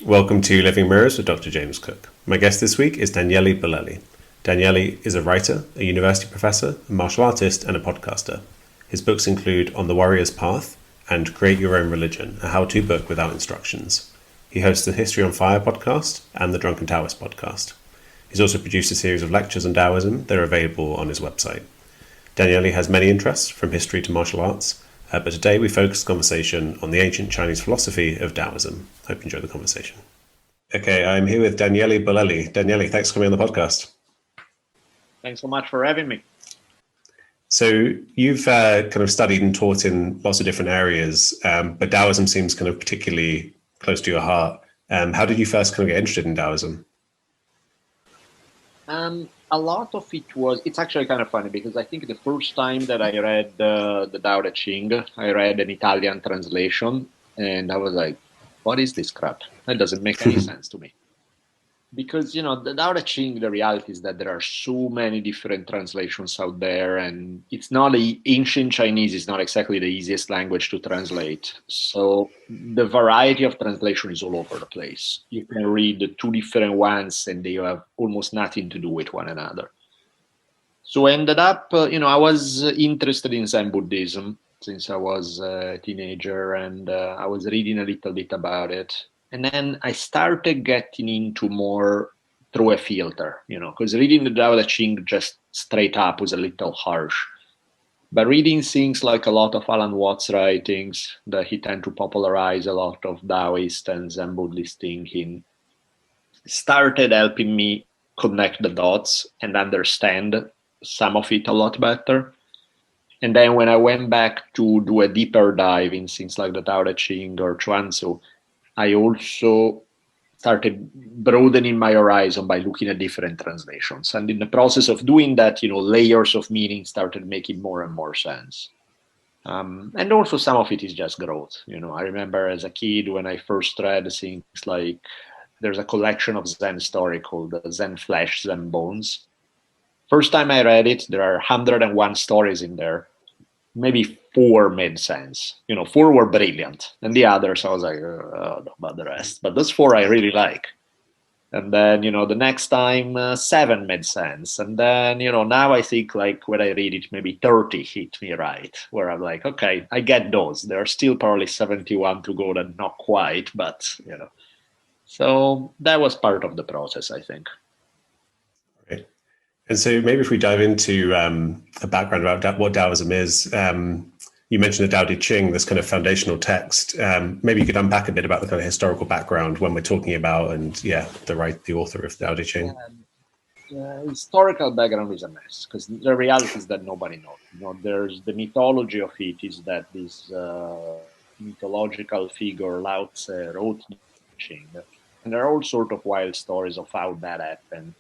Welcome to Living Mirrors with Dr. James Cook. My guest this week is Daniele Bolelli. Daniele is a writer, a university professor, a martial artist, and a podcaster. His books include On the Warrior's Path and Create Your Own Religion, a how-to book without instructions. He hosts the History on Fire podcast and the Drunken Taoist podcast. He's also produced a series of lectures on Taoism that are available on his website. Daniele has many interests, from history to martial arts, but today we focus the conversation on the ancient Chinese philosophy of Taoism. Hope you enjoy the conversation. Okay, I'm here with Daniele Bolelli. Daniele, thanks for coming on the podcast. Thanks so much for having me. So you've kind of studied and taught in lots of different areas, but Taoism seems kind of particularly close to your heart. How did you first kind of get interested in Taoism? A lot of it was, it's actually kind of funny because I think the first time that I read the Tao Te Ching, I read an Italian translation and I was like, what is this crap? That doesn't make any sense to me. Because, you know, the Tao Te Ching, the reality is that there are so many different translations out there, and it's not ancient Chinese is not exactly the easiest language to translate. So the variety of translation is all over the place. You can read the two different ones and they have almost nothing to do with one another. So I ended up, I was interested in Zen Buddhism since I was a teenager, and I was reading a little bit about it. And then I started getting into more through a filter, because reading the Tao Te Ching just straight up was a little harsh. But reading things like a lot of Alan Watts' writings that he tend to popularize a lot of Taoist and Zen Buddhist thinking started helping me connect the dots and understand some of it a lot better. And then when I went back to do a deeper dive in things like the Tao Te Ching or Chuan Tzu, I also started broadening my horizon by looking at different translations. And in the process of doing that, layers of meaning started making more and more sense. And also some of it is just growth. I remember as a kid when I first read things like, there's a collection of Zen story called Zen Flesh, Zen Bones. First time I read it, there are 101 stories in there. Maybe 4 made sense. 4 were brilliant. And the others, I was like, oh, I don't know about the rest. But those 4 I really like. And then, the next time, 7 made sense. And then, now I think like when I read it, maybe 30 hit me right. Where I'm like, okay, I get those. There are still probably 71 to go that not quite, but, So that was part of the process, I think. Right. And so maybe if we dive into a background about what Taoism is, you mentioned the Tao Te Ching, this kind of foundational text. Maybe you could unpack a bit about the kind of historical background when we're talking about, and the author of the Tao Te Ching. Historical background is a mess because the reality is that nobody knows. There's the mythology of it is that this mythological figure Lao Tse wrote the Ching, and there are all sorts of wild stories of how that happened.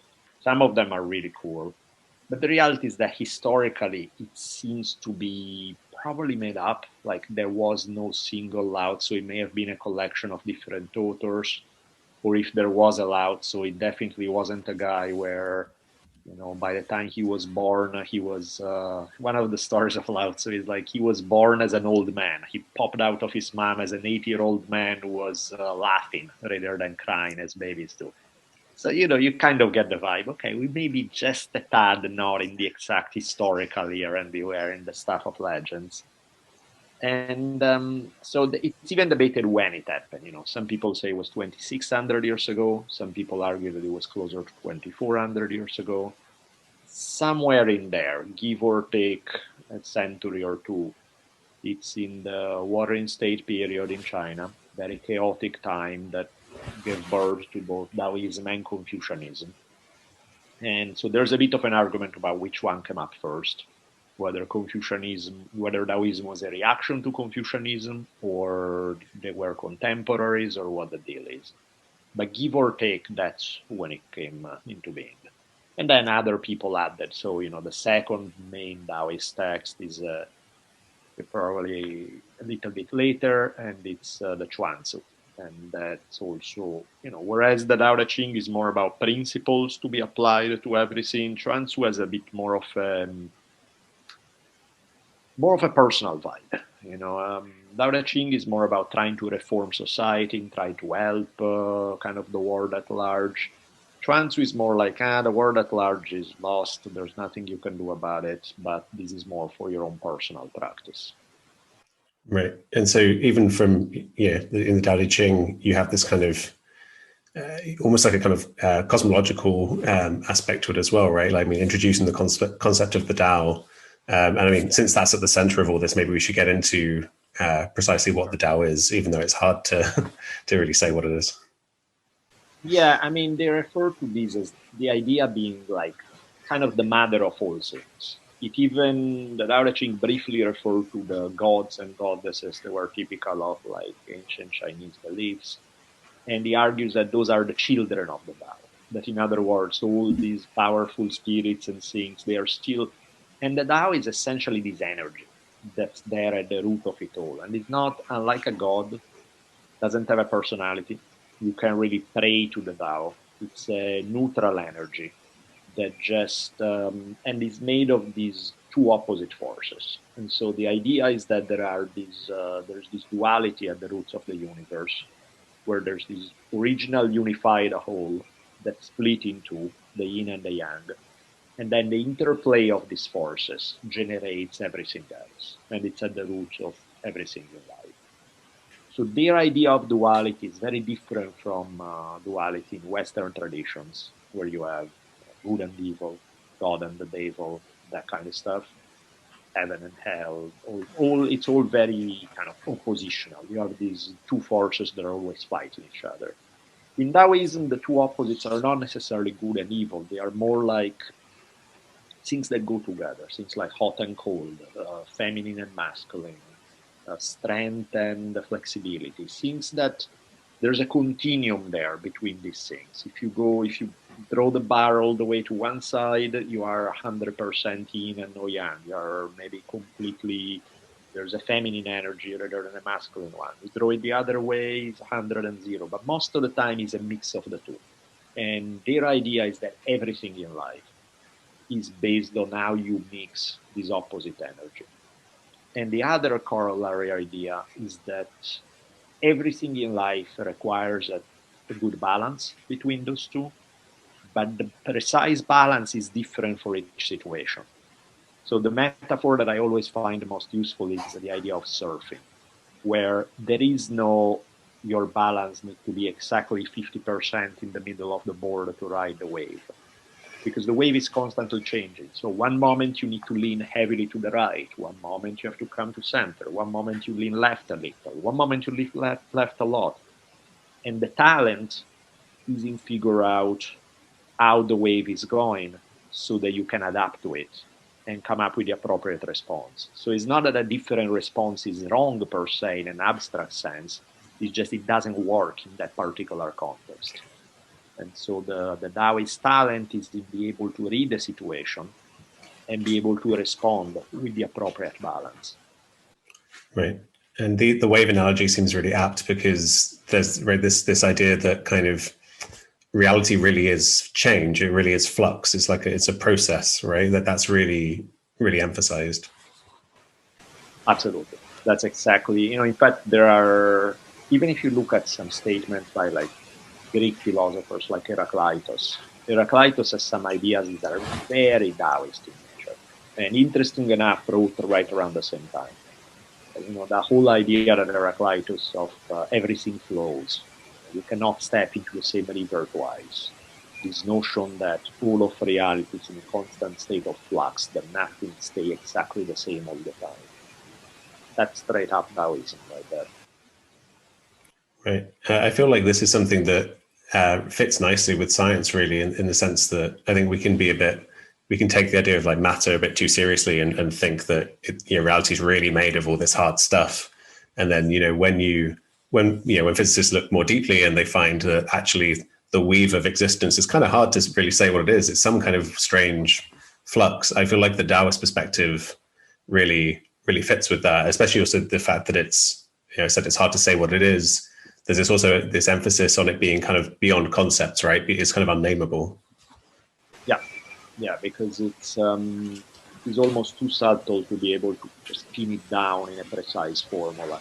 Some of them are really cool. But the reality is that historically, it seems to be probably made up. Like there was no single Lao Tzu. It may have been a collection of different authors. Or if there was a Lao Tzu, it definitely wasn't a guy where, by the time he was born, he was, one of the stories of Lao Tzu is like he was born as an old man. He popped out of his mom as an 80-year-old man who was laughing rather than crying as babies do. So, you kind of get the vibe. Okay, we may be just a tad not in the exact historical year and we were in the stuff of legends. And so it's even debated when it happened. Some people say it was 2,600 years ago. Some people argue that it was closer to 2,400 years ago. Somewhere in there, give or take a century or two. It's in the Warring State period in China, very chaotic time that gave birth to both Taoism and Confucianism. And so there's a bit of an argument about which one came up first, whether Taoism was a reaction to Confucianism or they were contemporaries or what the deal is. But give or take, that's when it came into being. And then other people added. So, the second main Taoist text is probably a little bit later, and it's the Chuan Tzu. And that's also, whereas the Tao Te Ching is more about principles to be applied to everything, Chuan Tzu has a bit more of a personal vibe. Tao Te Ching is more about trying to reform society, trying to help kind of the world at large. Chuan Tzu is more like, the world at large is lost, there's nothing you can do about it, but this is more for your own personal practice. Right. And so even from, in the Tao Te Ching, you have this kind of almost like a kind of cosmological aspect to it as well, right? Like, I mean, introducing the concept of the Tao. And I mean, since that's at the center of all this, maybe we should get into precisely what the Tao is, even though it's hard to to really say what it is. Yeah, I mean, they refer to this as the idea being like kind of the mother of all things. It even, the Tao Te Ching briefly referred to the gods and goddesses that were typical of like ancient Chinese beliefs. And he argues that those are the children of the Tao. That in other words, all these powerful spirits and things, they are still, and the Tao is essentially this energy that's there at the root of it all. And it's not, unlike a god, doesn't have a personality. You can really pray to the Tao. It's a neutral energy that just, and is made of these two opposite forces. And so the idea is that there's this duality at the roots of the universe, where there's this original unified whole that's split into the yin and the yang. And then the interplay of these forces generates everything else. And it's at the roots of everything in life. So their idea of duality is very different from duality in Western traditions, where you have good and evil, God and the devil, that kind of stuff, heaven and hell. It's all very kind of oppositional. You have these two forces that are always fighting each other. In Taoism, the two opposites are not necessarily good and evil. They are more like things that go together, things like hot and cold, feminine and masculine, strength and flexibility, things that there's a continuum there between these things. If you throw the barrel the way to one side, you are 100% yin and no yang. You're maybe completely, there's a feminine energy rather than a masculine one. You throw it the other way, it's 100 and 0. But most of the time, it's a mix of the two. And their idea is that everything in life is based on how you mix this opposite energy. And the other corollary idea is that everything in life requires a good balance between those two, but the precise balance is different for each situation. So the metaphor that I always find most useful is the idea of surfing, where there is no, your balance needs to be exactly 50% in the middle of the board to ride the wave, because the wave is constantly changing. So one moment you need to lean heavily to the right, one moment you have to come to center, one moment you lean left a little, one moment you lean left a lot. And the talent is in figure out how the wave is going so that you can adapt to it and come up with the appropriate response. So it's not that a different response is wrong per se in an abstract sense, it's just it doesn't work in that particular context. And so the Taoist talent is to be able to read the situation and be able to respond with the appropriate balance. Right. And the wave analogy seems really apt, because there's this idea that kind of reality really is change. It really is flux. It's like it's a process, right? That's really, really emphasized. Absolutely. That's exactly, in fact, there are, even if you look at some statements by like Greek philosophers like Heraclitus has some ideas that are very Taoist in nature. And interesting enough, wrote right around the same time. The whole idea that Heraclitus of everything flows. You cannot step into the same river twice. This notion that all of reality is in a constant state of flux, that nothing stays exactly the same all the time. That's straight up Taoism right there. Right. I feel like this is something that fits nicely with science, really, in the sense that I think we can take the idea of like matter a bit too seriously and think that reality is really made of all this hard stuff. And then, when physicists look more deeply and they find that actually the weave of existence is kind of hard to really say what it is. It's some kind of strange flux. I feel like the Taoist perspective really, really fits with that, especially also the fact that it's, said it's hard to say what it is. There's this emphasis on it being kind of beyond concepts, right? It's kind of unnameable. Yeah, because it's almost too subtle to be able to just pin it down in a precise formula.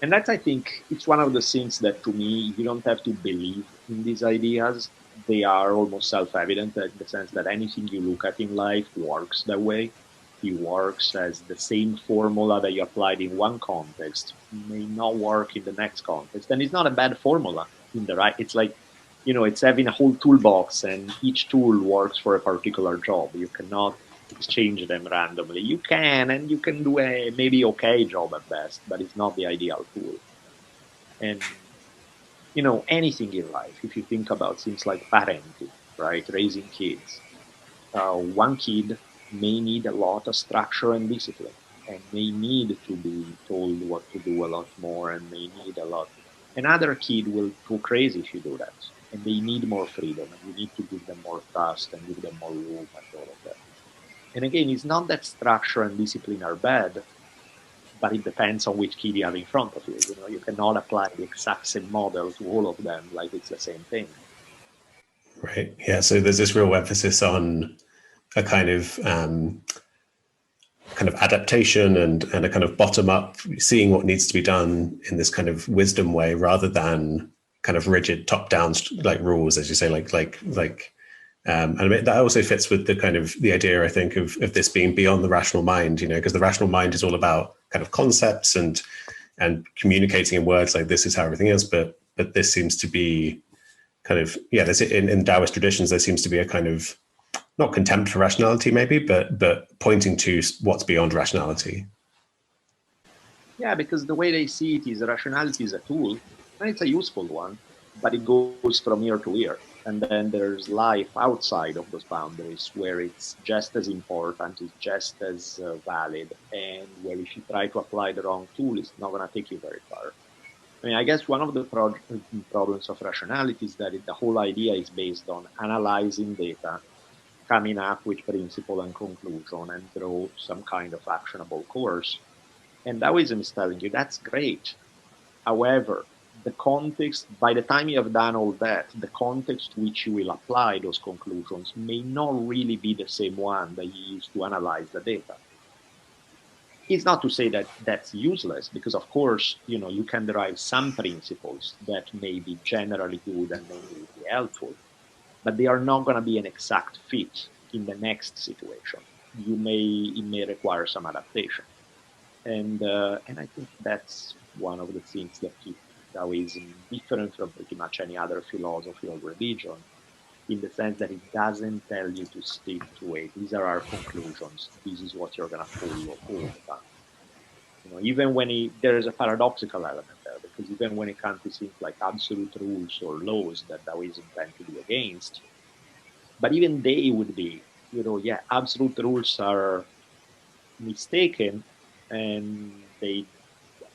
And that's, I think, it's one of the things that to me, you don't have to believe in these ideas. They are almost self-evident in the sense that anything you look at in life works that way. It works as the same formula that you applied in one context may not work in the next context. And it's not a bad formula in the right. It's like, it's having a whole toolbox and each tool works for a particular job. You cannot exchange them randomly. You can, and you can do a maybe okay job at best, but it's not the ideal tool. And anything in life, if you think about things like parenting, right, raising kids, one kid may need a lot of structure and discipline, and may need to be told what to do a lot more, and may need a lot. Another kid will go crazy if you do that, and they need more freedom, and you need to give them more trust and give them more room and all of that. And again, it's not that structure and discipline are bad, but it depends on which kid you have in front of you. You cannot apply the exact same model to all of them like it's the same thing. Right. Yeah. So there's this real emphasis on a kind of adaptation and a kind of bottom up, seeing what needs to be done in this kind of wisdom way, rather than kind of rigid top down like rules, as you say, and that also fits with the kind of the idea, I think, of this being beyond the rational mind, because the rational mind is all about kind of concepts and communicating in words like this is how everything is. But this seems to be kind of, there's in Taoist traditions, there seems to be a kind of not contempt for rationality, maybe, but pointing to what's beyond rationality. Yeah, because the way they see it is rationality is a tool, and it's a useful one, but it goes from ear to ear. And then there's life outside of those boundaries where it's just as important, it's just as valid, and where if you try to apply the wrong tool, it's not going to take you very far. I mean, I guess one of the problems of rationality is that the whole idea is based on analyzing data, coming up with principle and conclusion, and draw some kind of actionable course. And Taoism is telling you that's great. However, the context, by the time you have done all that, the context to which you will apply those conclusions may not really be the same one that you use to analyze the data. It's not to say that that's useless, because of course, you can derive some principles that may be generally good and may be helpful, but they are not going to be an exact fit in the next situation. It may require some adaptation. And I think that's one of the things that keep Taoism different from pretty much any other philosophy or religion, in the sense that it doesn't tell you to stick to it. These are our conclusions. This is what you're going to follow all the time. Even when there is a paradoxical element there, because even when it comes to things like absolute rules or laws that Taoism tend to be against, but even they would be, absolute rules are mistaken and they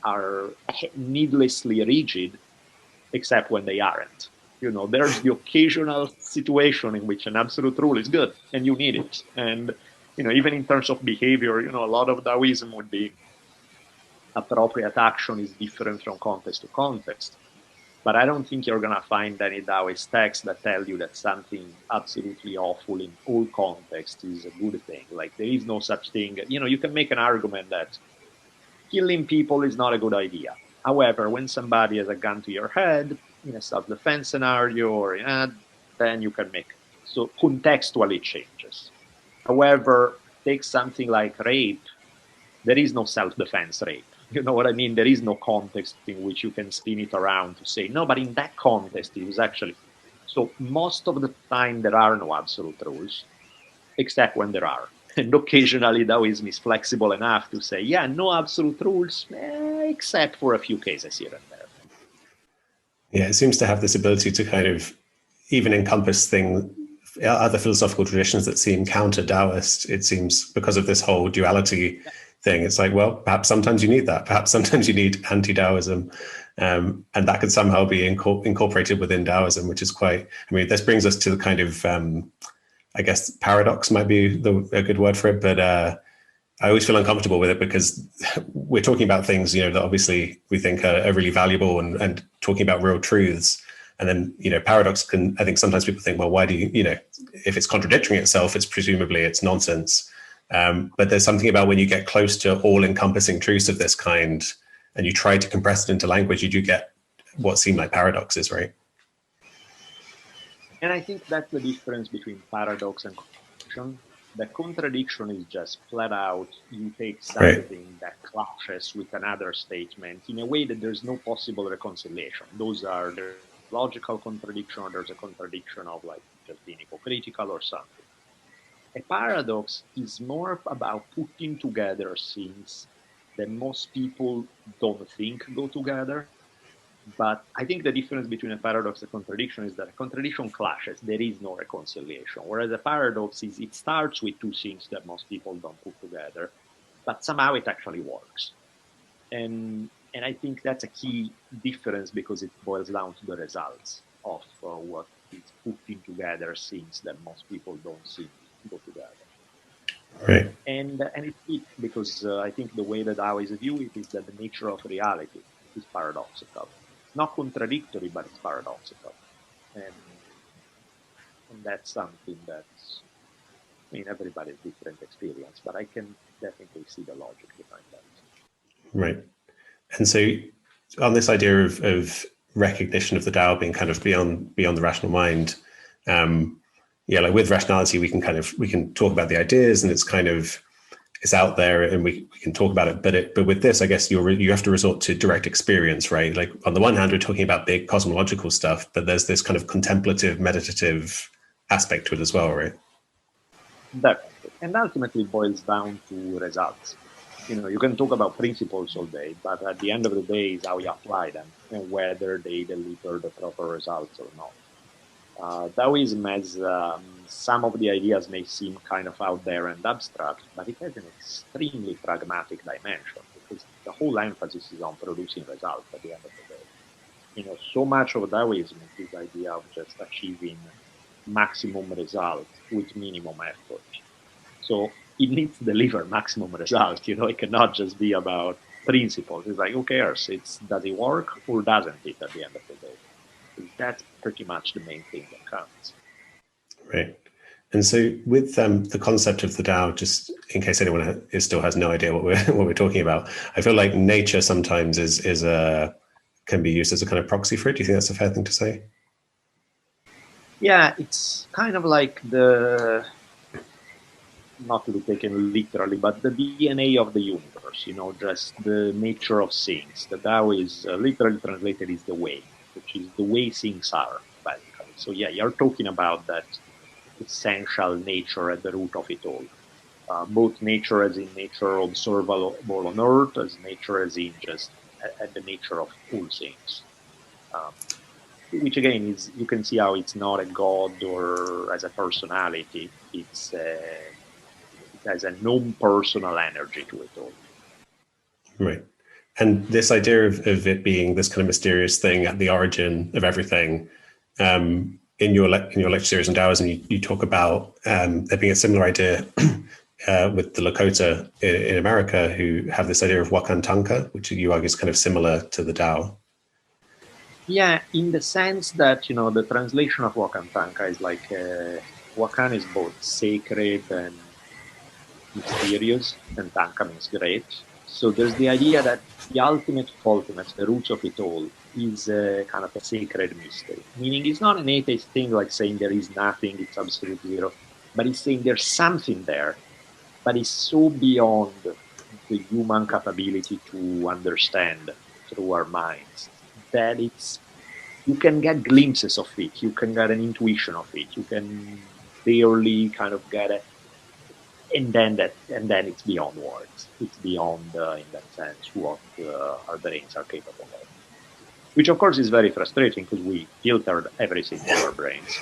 are needlessly rigid, except when they aren't. There's the occasional situation in which an absolute rule is good and you need it. And, even in terms of behavior, a lot of Taoism would be appropriate action is different from context to context. But I don't think you're going to find any Taoist texts that tell you that something absolutely awful in all contexts is a good thing. Like, there is no such thing. You can make an argument that killing people is not a good idea. However, when somebody has a gun to your head in a self-defense scenario, or then you can make it. So contextually it changes. However, take something like rape. There is no self-defense rape. You know what I mean? There is no context in which you can spin it around to say, no, but in that context, it was actually. So most of the time, there are no absolute rules, except when there are. And occasionally, Taoism is flexible enough to say, no absolute rules, except for a few cases here and there. Yeah, it seems to have this ability to kind of even encompass other philosophical traditions that seem counter-Taoist. It seems because of this whole duality thing. It's like, well, perhaps sometimes you need that. Perhaps sometimes you need anti-Taoism. And that could somehow be incorporated within Taoism, which is quite, this brings us to the kind of, I guess, paradox might be a good word for it. But I always feel uncomfortable with it because we're talking about things, that obviously we think are really valuable and talking about real truths. And then, paradox can, I think sometimes people think, well, why do you, if it's contradicting itself, it's nonsense. But there's something about when you get close to all-encompassing truths of this kind, and you try to compress it into language, you do get what seem like paradoxes, right? And I think that's the difference between paradox and contradiction. The contradiction is just flat out, you take something that clashes with another statement in a way that there's no possible reconciliation. Those are the logical contradiction, or there's a contradiction of like just being hypocritical or something. A paradox is more about putting together things that most people don't think go together. But I think the difference between a paradox and a contradiction is that a contradiction clashes. There is no reconciliation. Whereas a paradox is, it starts with two things that most people don't put together, but somehow it actually works. And I think that's a key difference, because it boils down to the results of what is putting together things that most people don't see go together. Right. And it's key because I think the way that Taoists view it is that the nature of reality is paradoxical. Not contradictory, but it's paradoxical. And that's something that's, I mean, everybody's different experience, but I can definitely see the logic behind that. Right. And so on this idea of recognition of the Tao being kind of beyond the rational mind, like with rationality, we can talk about the ideas, and it's out there, and we can talk about it. But with this, I guess you have to resort to direct experience, right? Like on the one hand, we're talking about big cosmological stuff, but there's this kind of contemplative, meditative aspect to it as well, right? Definitely. And ultimately it boils down to results. You can talk about principles all day, but at the end of the day is how you apply them and whether they deliver the proper results or not. Taoism has some of the ideas may seem kind of out there and abstract, but it has an extremely pragmatic dimension, because the whole emphasis is on producing results at the end of the day. So much of Taoism is this idea of just achieving maximum result with minimum effort. So it needs to deliver maximum result. It cannot just be about principles. It's like, who cares? Does it work or doesn't it at the end of the day? That's pretty much the main thing that counts. Right. And so with the concept of the Tao, just in case anyone still has no idea what we're talking about, I feel like nature sometimes can be used as a kind of proxy for it. Do you think that's a fair thing to say? Yeah, it's kind of like not to be taken literally, but the DNA of the universe, just the nature of things. The Tao is literally translated is the way, which is the way things are, basically. So yeah, you're talking about that essential nature at the root of it all. Both nature as in nature observable on earth, as nature as in just at the nature of all things. Which again is, you can see how it's not a god or as a personality. It has a non-personal energy to it all. Right. And this idea of it being this kind of mysterious thing at the origin of everything, in your lecture series on Taoism, you talk about there being a similar idea with the Lakota in America, who have this idea of Wakan tanka, which you argue is kind of similar to the Tao. Yeah, in the sense that, the translation of Wakan tanka is like, Wakan is both sacred and mysterious, and tanka means great. So there's the idea that the ultimate of ultimates, the roots of it all, is kind of a sacred mystery. Meaning it's not an atheist thing like saying there is nothing, it's absolute zero, but it's saying there's something there, but it's so beyond the human capability to understand through our minds that you can get glimpses of it, you can get an intuition of it, you can barely kind of get it. And then it's beyond words. It's beyond, in that sense, what our brains are capable of. Which, of course, is very frustrating because we filtered everything in our brains.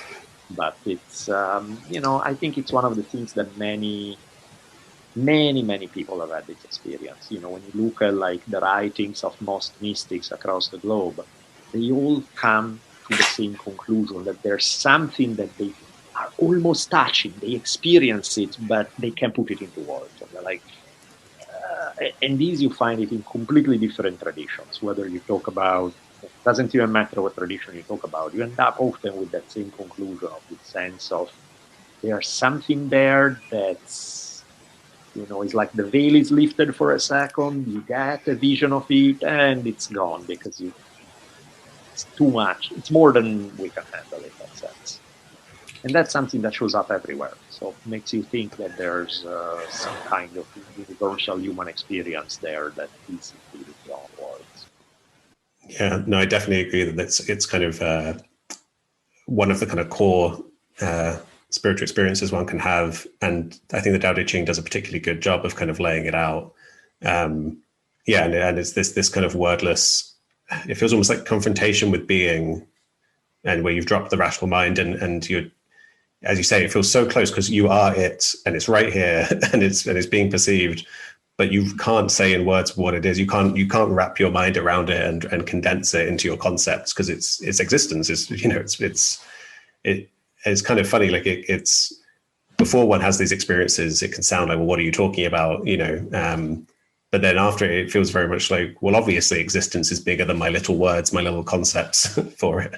But it's, I think it's one of the things that many people have had this experience. When you look at like the writings of most mystics across the globe, they all come to the same conclusion that there's something that they are almost touching. They experience it, but they can't put it into words. And they're like, and these you find it in completely different traditions. Whether you talk about, it doesn't even matter what tradition you talk about, you end up often with that same conclusion of the sense of there's something there that's It's like the veil is lifted for a second, you get a vision of it, and it's gone because it's too much. It's more than we can handle in that sense. And that's something that shows up everywhere. So it makes you think that there's some kind of universal human experience there that is really beyond words. Yeah, no, I definitely agree that it's kind of one of the kind of core spiritual experiences one can have. And I think the Tao Te Ching does a particularly good job of kind of laying it out. And it's this kind of wordless, it feels almost like confrontation with being, and where you've dropped the rational mind and you're, as you say, it feels so close because you are it and it's right here and it's being perceived, but you can't say in words what it is. You can't wrap your mind around it and condense it into your concepts because its existence is, it's kind of funny. Like it's before one has these experiences, it can sound like, well, what are you talking about? But then after it feels very much like, well, obviously existence is bigger than my little words, my little concepts for it.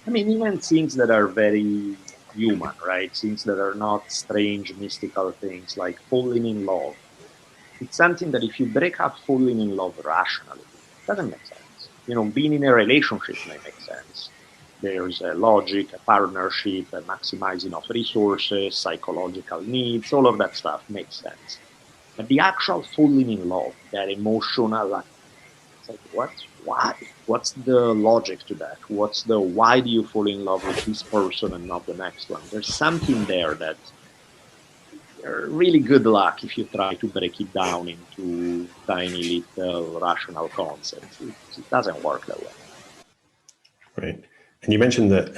I mean, even things that are very human, right? Things that are not strange, mystical things like falling in love. It's something that if you break up falling in love rationally, it doesn't make sense. Being in a relationship may make sense. There's a logic, a partnership, a maximizing of resources, psychological needs, all of that stuff makes sense. But the actual falling in love, that emotional, it's like, what? Why? What's the logic to that? Why do you fall in love with this person and not the next one? There's something there that really good luck if you try to break it down into tiny little rational concepts. It doesn't work that way. Right. And you mentioned that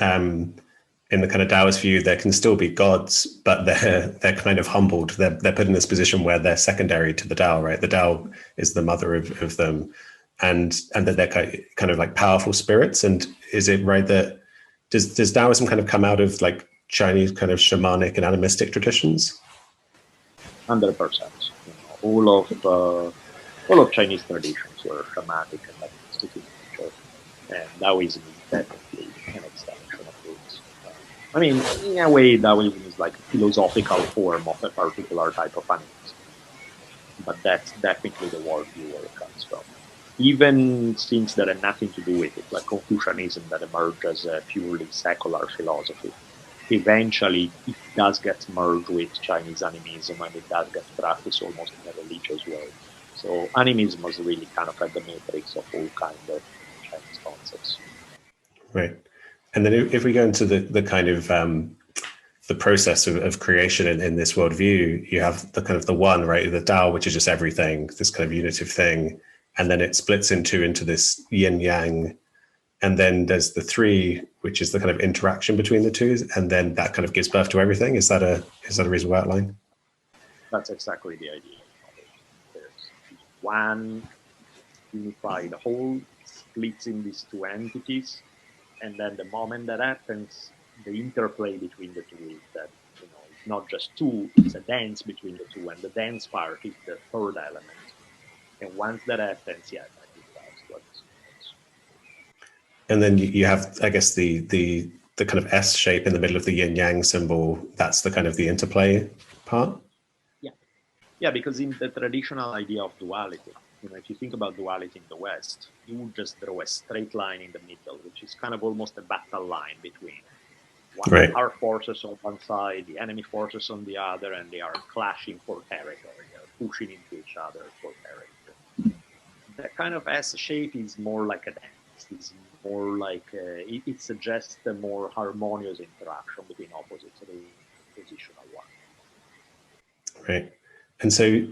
in the kind of Taoist view, there can still be gods, but they're kind of humbled. They're put in this position where they're secondary to the Tao, right? The Tao is the mother of them, and that they're kind of like powerful spirits. And is it right that does Taoism kind of come out of like Chinese kind of shamanic and animistic traditions? 100%. All of Chinese traditions were shamanic and animistic in nature, and Taoism is definitely an extension of it. I mean, in a way, Taoism is like a philosophical form of a particular type of animism, but that's definitely the worldview where it comes from. Even things that have nothing to do with it, like Confucianism that emerged as a purely secular philosophy, eventually it does get merged with Chinese animism and it does get practiced almost in a religious way. So animism was really kind of at the matrix of all kind of Chinese concepts. Right. And then if we go into the kind of the process of creation in this worldview, you have the kind of the one, right? The Tao, which is just everything, this kind of unitive thing. And then it splits into this yin yang. And then there's the three, which is the kind of interaction between the two. And then that kind of gives birth to everything. Is that a reasonable outline? That's exactly the idea. There's one unified whole, splits in these two entities. And then the moment that happens, the interplay between the two is that, it's not just two, it's a dance between the two. And the dance part is the third element. And once that happens, that is what it's. And then you have, I guess, the kind of S shape in the middle of the yin yang symbol. That's the kind of the interplay part. Yeah, because in the traditional idea of duality, if you think about duality in the West, you would just draw a straight line in the middle, which is kind of almost a battle line between our forces on one side, the enemy forces on the other, and they are clashing for territory. They're pushing into each other for territory. That kind of S shape is more like a dance. It's more like it suggests a more harmonious interaction between opposites, the positional one. Right. And so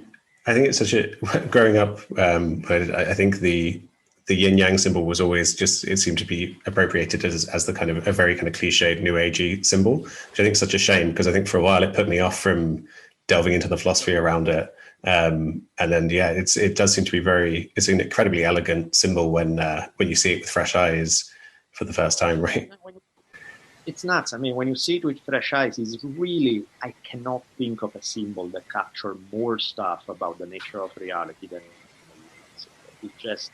I think it's such a growing up. I think the yin yang symbol was always it seemed to be appropriated as the kind of a very kind of cliched new agey symbol, which I think is such a shame because I think for a while it put me off from delving into the philosophy around it. And then it does seem to be it's an incredibly elegant symbol when you see it with fresh eyes for the first time, right? It's nuts. I mean, when you see it with fresh eyes, it's really, I cannot think of a symbol that captures more stuff about the nature of reality than it just,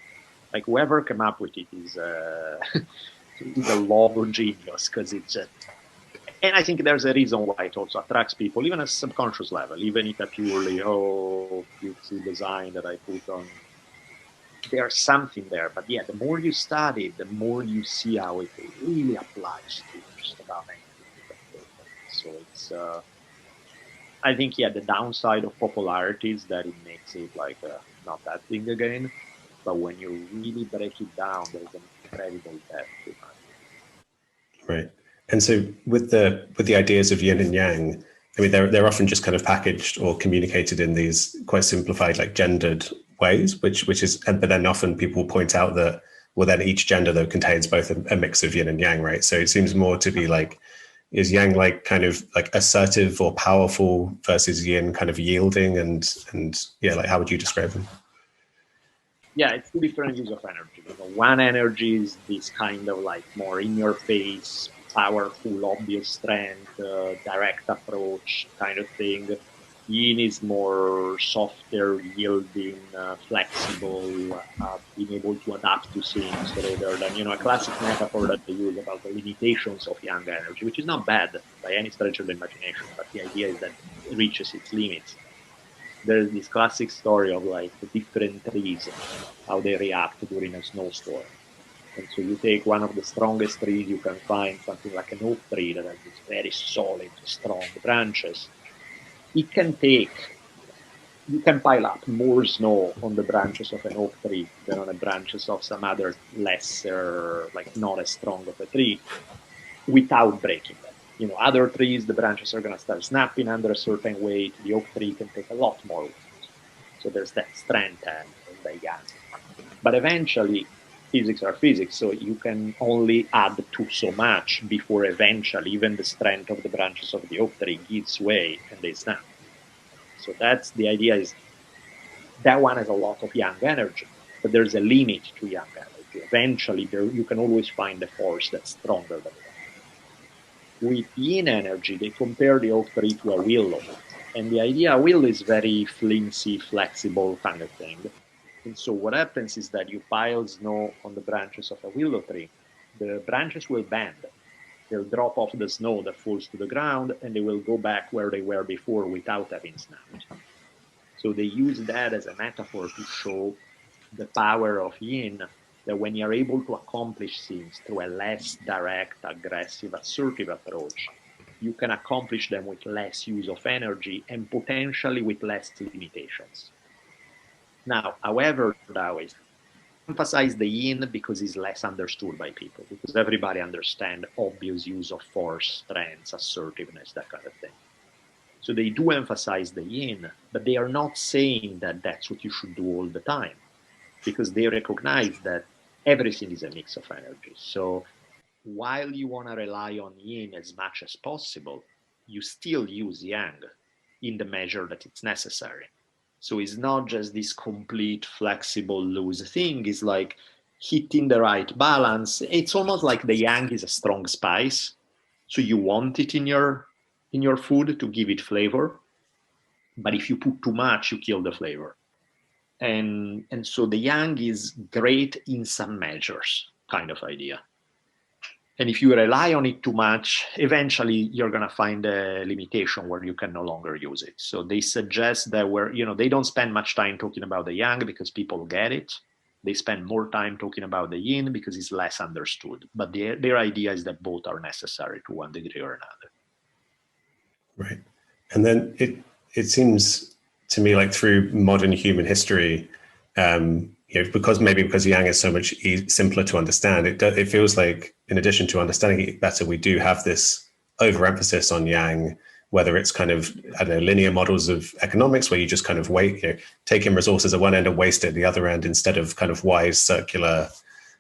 like, whoever came up with it is a love genius, because it's just And I think there's a reason why it also attracts people, even at a subconscious level, even if a purely, cutesy design that I put on. There's something there. But yeah, the more you study, the more you see how it really applies to just about anything. So it's, I think, yeah, the downside of popularity is that it makes it like not that thing again. But when you really break it down, there's an incredible depth behind it. Right. And so with the ideas of yin and yang, I mean, they're often just kind of packaged or communicated in these quite simplified, like gendered ways, which is, but then often people point out that, well, then each gender though contains both a mix of yin and yang, right? So it seems more to be like, is yang like kind of like assertive or powerful versus yin kind of yielding and yeah, like how would you describe them? Yeah, it's two different use of energy. One energy is this kind of like more in your face, powerful, obvious strength, direct approach kind of thing. Yin is more softer, yielding, flexible, being able to adapt to things rather than, a classic metaphor that they use about the limitations of yang energy, which is not bad by any stretch of the imagination, but the idea is that it reaches its limits. There's this classic story of like the different trees, how they react during a snowstorm. And so you take one of the strongest trees you can find, something like an oak tree that has these very solid, strong branches. You can pile up more snow on the branches of an oak tree than on the branches of some other lesser, like not as strong of a tree, without breaking them. Other trees, the branches are going to start snapping under a certain weight. The oak tree can take a lot more weight. So there's that strength and the yang. But eventually, physics are physics, so you can only add to so much before eventually even the strength of the branches of the oak tree gives way and they snap. So that's the idea, is that one has a lot of yang energy, but there's a limit to yang energy. Eventually, you can always find a force that's stronger than that. With yin energy, they compare the oak tree to a willow. And the idea, a willow is very flimsy, flexible kind of thing. And so what happens is that you pile snow on the branches of a willow tree. The branches will bend. They'll drop off the snow that falls to the ground, and they will go back where they were before without having snapped. So they use that as a metaphor to show the power of yin, that when you're able to accomplish things through a less direct, aggressive, assertive approach, you can accomplish them with less use of energy and potentially with less limitations. Now, however, Taoists emphasize the yin because it's less understood by people, because everybody understands obvious use of force, strength, assertiveness, that kind of thing. So they do emphasize the yin, but they are not saying that that's what you should do all the time, because they recognize that everything is a mix of energy. So while you want to rely on yin as much as possible, you still use yang in the measure that it's necessary. So it's not just this complete, flexible, loose thing. It's like hitting the right balance. It's almost like the yang is a strong spice. So you want it in your food to give it flavor. But if you put too much, you kill the flavor. And so the yang is great in some measures, kind of idea. And if you rely on it too much, eventually you're going to find a limitation where you can no longer use it. So they suggest that they don't spend much time talking about the yang because people get it. They spend more time talking about the yin because it's less understood. But their idea is that both are necessary to one degree or another. Right. And then it seems to me like through modern human history, because yang is so much simpler to understand, it feels like in addition to understanding it better, we do have this overemphasis on yang, whether it's kind of, I don't know, linear models of economics where you just kind of take in resources at one end and waste it at the other end, instead of kind of wise circular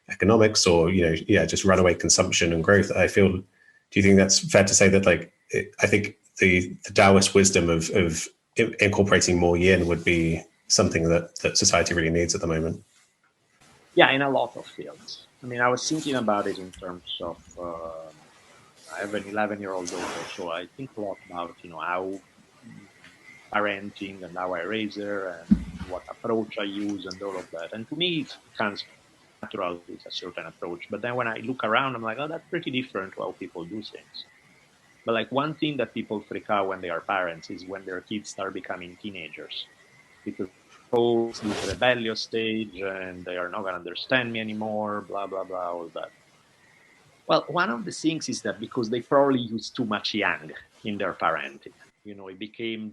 economics, or, just runaway consumption and growth. Do you think that's fair to say that I think the Taoist wisdom of incorporating more yin would be something that society really needs at the moment? Yeah, in a lot of fields. I mean, I was thinking about it in terms of, I have an 11-year-old daughter, so I think a lot about, how parenting and how I raise her and what approach I use and all of that. And to me, it comes natural with a certain approach. But then when I look around, I'm like, oh, that's pretty different to how people do things. But like one thing that people freak out when they are parents is when their kids start becoming teenagers, because oh, it's this rebellious stage and they are not going to understand me anymore, blah, blah, blah, all that. Well, one of the things is that because they probably use too much yang in their parenting. It became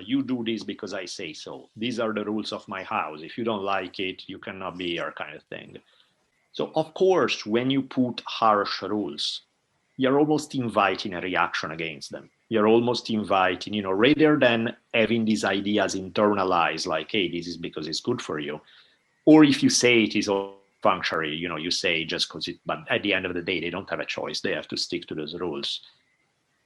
you do this because I say so. These are the rules of my house. If you don't like it, you cannot be here, kind of thing. So, of course, when you put harsh rules, you're almost inviting a reaction against them. You're almost inviting, rather than having these ideas internalized, like, hey, this is because it's good for you. Or if you say it is all functionary, you say just because but at the end of the day, they don't have a choice. They have to stick to those rules.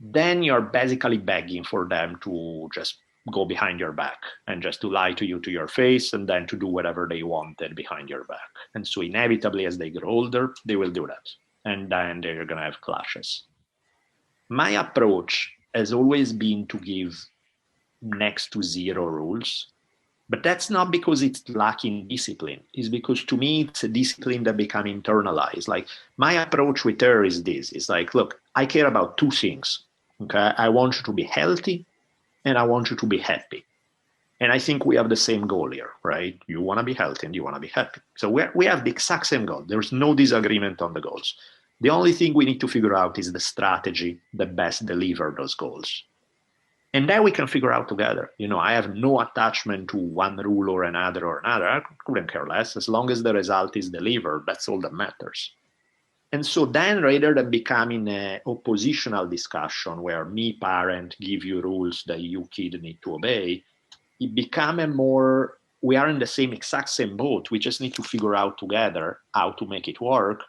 Then you're basically begging for them to just go behind your back and just to lie to you to your face and then to do whatever they wanted behind your back. And so inevitably, as they grow older, they will do that. And then they're going to have clashes. My approach has always been to give next to zero rules. But that's not because it's lacking discipline. It's because to me, it's a discipline that become internalized. Like my approach with her is this. It's like, look, I care about two things. Okay. I want you to be healthy and I want you to be happy. And I think we have the same goal here, right? You want to be healthy and you want to be happy. So we have the exact same goal. There's no disagreement on the goals. The only thing we need to figure out is the strategy that best deliver those goals. And then we can figure out together. I have no attachment to one rule or another. I couldn't care less. As long as the result is delivered, that's all that matters. And so then rather than becoming an oppositional discussion where me, parent, give you rules that you, kid, need to obey, it became we are in the exact same boat. We just need to figure out together how to make it work.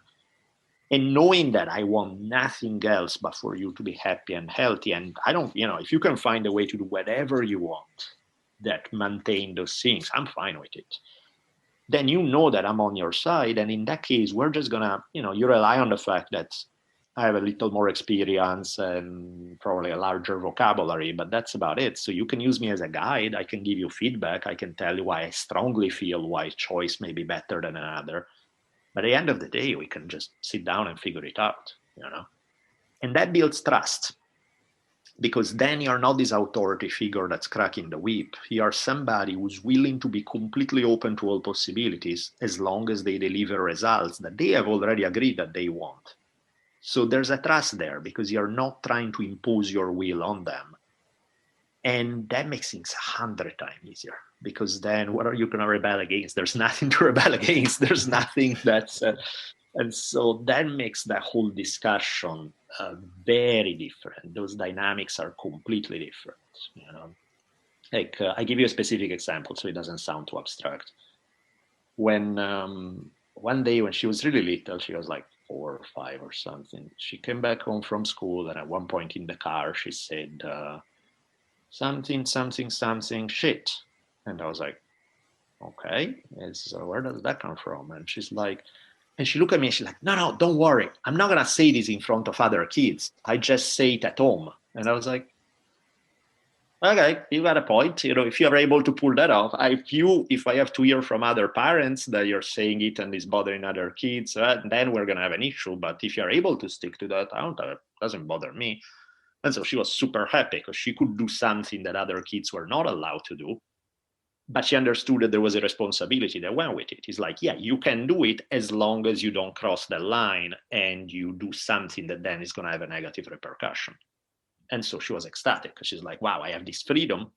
And knowing that I want nothing else but for you to be happy and healthy. And I don't, if you can find a way to do whatever you want that maintain those things, I'm fine with it. Then you know that I'm on your side. And in that case, we're just going to, you rely on the fact that I have a little more experience and probably a larger vocabulary, but that's about it. So you can use me as a guide. I can give you feedback. I can tell you why I strongly feel why choice may be better than another. But at the end of the day, we can just sit down and figure it out, And that builds trust. Because then you're not this authority figure that's cracking the whip. You're somebody who's willing to be completely open to all possibilities as long as they deliver results that they have already agreed that they want. So there's a trust there because you're not trying to impose your will on them. And that makes things 100 times easier because then what are you going to rebel against? There's nothing to rebel against. There's nothing that's... and so that makes the whole discussion very different. Those dynamics are completely different. Like I give you a specific example so it doesn't sound too abstract. When one day when she was really little, she was like 4 or 5 or something. She came back home from school, and at one point in the car, she said something shit, and I was like, okay, where does that come from? And she's like. And she looked at me and she's like, no, don't worry. I'm not going to say this in front of other kids. I just say it at home. And I was like, okay, you got a point. If you're able to pull that off, if I have to hear from other parents that you're saying it and it's bothering other kids, then we're going to have an issue. But if you're able to stick to that, it doesn't bother me. And so she was super happy because she could do something that other kids were not allowed to do. But she understood that there was a responsibility that went with it. It's like, yeah, you can do it as long as you don't cross the line and you do something that then is going to have a negative repercussion. And so she was ecstatic because she's like, wow, I have this freedom.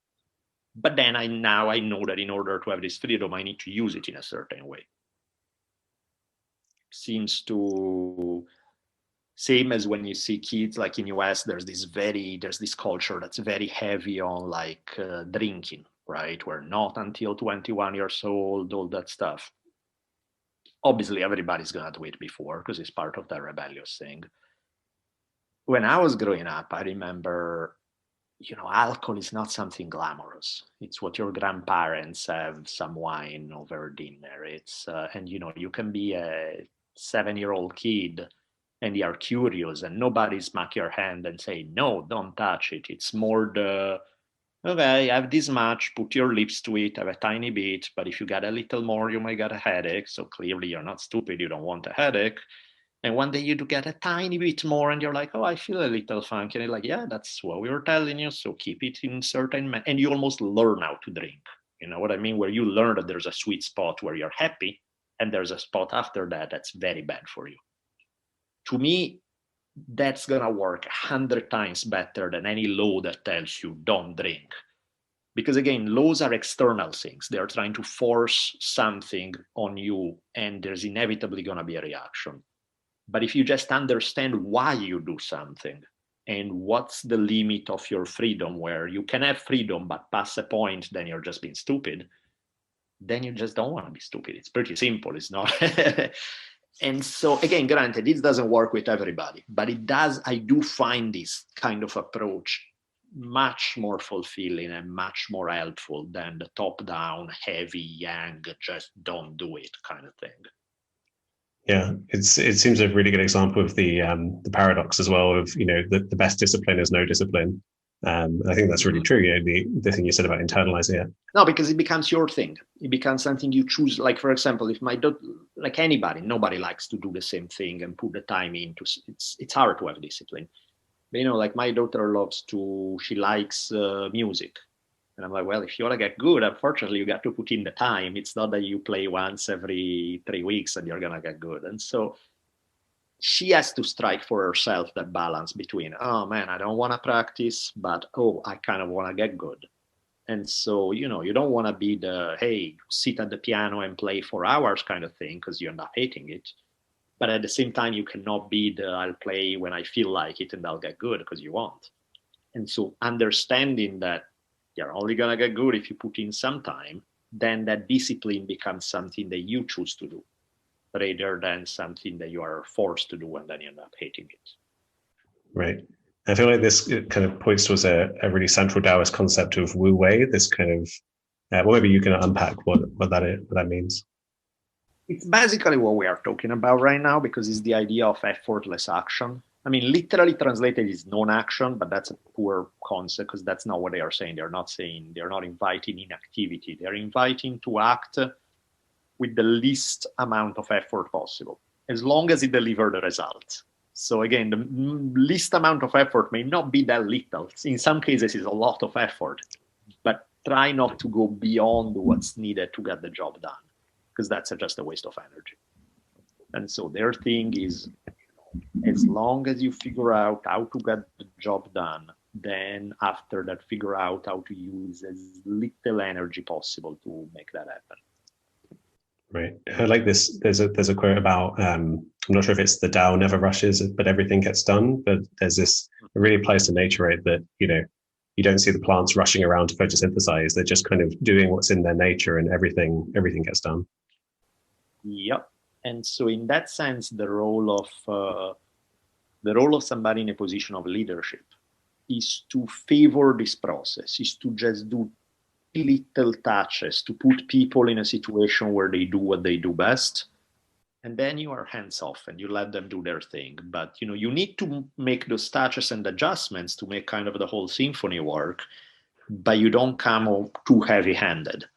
But then I know that in order to have this freedom, I need to use it in a certain way. Seems to... Same as when you see kids like in US, there's this culture that's very heavy on like drinking. Right? We're not until 21 years old, all that stuff. Obviously, everybody's going to do it before because it's part of the rebellious thing. When I was growing up, I remember, alcohol is not something glamorous. It's what your grandparents have some wine over dinner. It's, and you can be a 7-year-old kid and you are curious and nobody smack your hand and say, no, don't touch it. It's more okay, have this much, put your lips to it, have a tiny bit, but if you get a little more, you might get a headache. So clearly you're not stupid, you don't want a headache. And one day you do get a tiny bit more and you're like, oh, I feel a little funky. And you're like, yeah, that's what we were telling you. So keep it in certain, and you almost learn how to drink. You know what I mean? Where you learn that there's a sweet spot where you're happy and there's a spot after that that's very bad for you. To me, that's going to work 100 times better than any law that tells you don't drink. Because again, laws are external things. They're trying to force something on you and there's inevitably going to be a reaction. But if you just understand why you do something and what's the limit of your freedom, where you can have freedom, but past a point, then you're just being stupid, then you just don't want to be stupid. It's pretty simple. It's not. And so again, granted, this doesn't work with everybody, but it does. I do find this kind of approach much more fulfilling and much more helpful than the top-down, heavy, yang, just don't do it kind of thing. Yeah, it seems a really good example of the paradox as well of, you know, the best discipline is no discipline. I think that's really true. You know, the thing you said about internalizing it. No, because it becomes your thing. It becomes something you choose. Like, for example, if my daughter, like anybody, nobody likes to do the same thing and put the time into. It's hard to have discipline. But, you know, like my daughter she likes music. And I'm like, well, if you want to get good, unfortunately, you got to put in the time. It's not that you play once every 3 weeks and you're going to get good. And so she has to strike for herself that balance between, oh, man, I don't want to practice, but, oh, I kind of want to get good. And so, you know, you don't want to be the, hey, sit at the piano and play for hours kind of thing because you end up hating it. But at the same time, you cannot be the, I'll play when I feel like it and I'll get good because you won't. And so understanding that you're only going to get good if you put in some time, then that discipline becomes something that you choose to do rather than something that you are forced to do and then you end up hating it. Right. I feel like this kind of points towards a really central Taoist concept of Wu Wei, this kind of, well, maybe you can unpack what that means. It's basically what we are talking about right now because it's the idea of effortless action. I mean, literally translated is non-action, but that's a poor concept because that's not what they are saying. They're not inviting inactivity. They're inviting to act with the least amount of effort possible, as long as it delivers the result. So again, the least amount of effort may not be that little. In some cases, it's a lot of effort, but try not to go beyond what's needed to get the job done, because that's just a waste of energy. And so their thing is, as long as you figure out how to get the job done, then after that, figure out how to use as little energy possible to make that happen. Right. I like this. There's a quote about, I'm not sure if it's the Tao never rushes, but everything gets done. But there's this, it really applies to nature, right? That, you know, you don't see the plants rushing around to photosynthesize. They're just kind of doing what's in their nature and everything gets done. Yep. And so in that sense, the role of somebody in a position of leadership is to favor this process, is to just do little touches, to put people in a situation where they do what they do best. And then you are hands off and you let them do their thing. But, you know, you need to make those touches and adjustments to make kind of the whole symphony work, but you don't come too heavy-handed.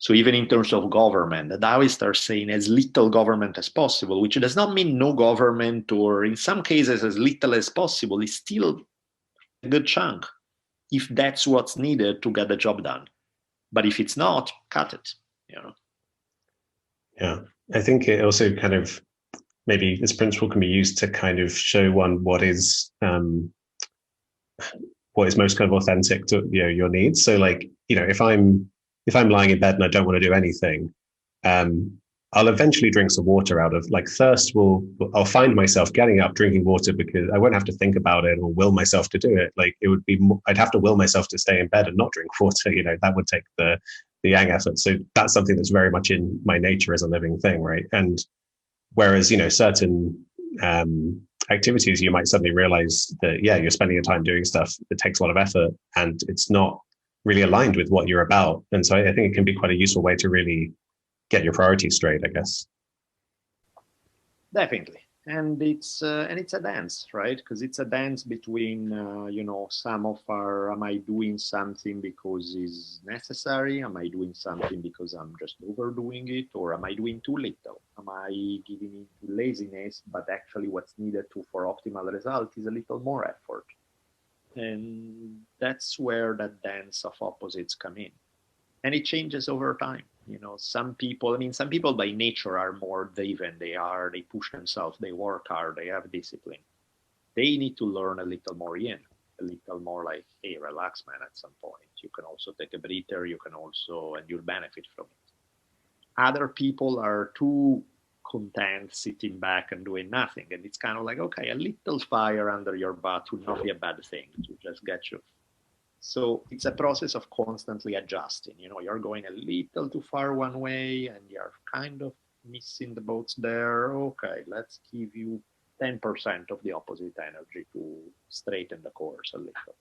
So even in terms of government, the Taoists are saying as little government as possible, which does not mean no government, or in some cases as little as possible is still a good chunk if that's what's needed to get the job done. But if it's not, cut it, you know. Yeah, I think it also kind of, maybe this principle can be used to kind of show one what is most kind of authentic to, you know, your needs. So like, you know, if I'm lying in bed and I don't want to do anything, I'll eventually drink some water out of, like, thirst I'll find myself getting up, drinking water because I won't have to think about it or will myself to do it. Like, it would be, I'd have to will myself to stay in bed and not drink water, you know, that would take the yang effort. So that's something that's very much in my nature as a living thing, right? And whereas, you know, certain activities, you might suddenly realize that, yeah, you're spending your time doing stuff that takes a lot of effort and it's not really aligned with what you're about. And so I think it can be quite a useful way to really get your priorities straight, I guess. Definitely. and it's a dance, right? Because it's a dance between some of our, am I doing something because it's necessary, am I doing something because I'm just overdoing it, or am I doing too little, am I giving into laziness, but actually what's needed for optimal result is a little more effort. And that's where that dance of opposites come in, and it changes over time. Some people by nature are more driven. They push themselves, they work hard, they have discipline. They need to learn a little more yin, a little more like, hey, relax, man, at some point. You can also take a breather, and you'll benefit from it. Other people are too content sitting back and doing nothing. And it's kind of like, okay, a little fire under your butt would not be a bad thing to just get you. So it's a process of constantly adjusting. You're going a little too far one way and you're kind of missing the boats there. Okay, let's give you 10% of the opposite energy to straighten the course a little.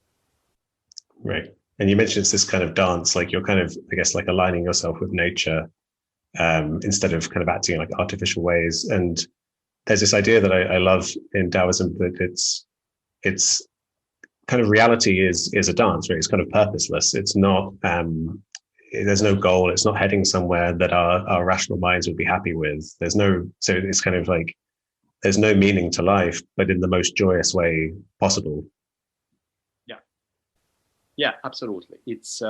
Right. And you mentioned it's this kind of dance, like you're kind of, I guess, like aligning yourself with nature instead of kind of acting in like artificial ways. And there's this idea that I love in Taoism that it's kind of reality is a dance, right? It's kind of purposeless. It's not, there's no goal. It's not heading somewhere that our rational minds would be happy with. So it's kind of like, there's no meaning to life, but in the most joyous way possible. Yeah, absolutely. It's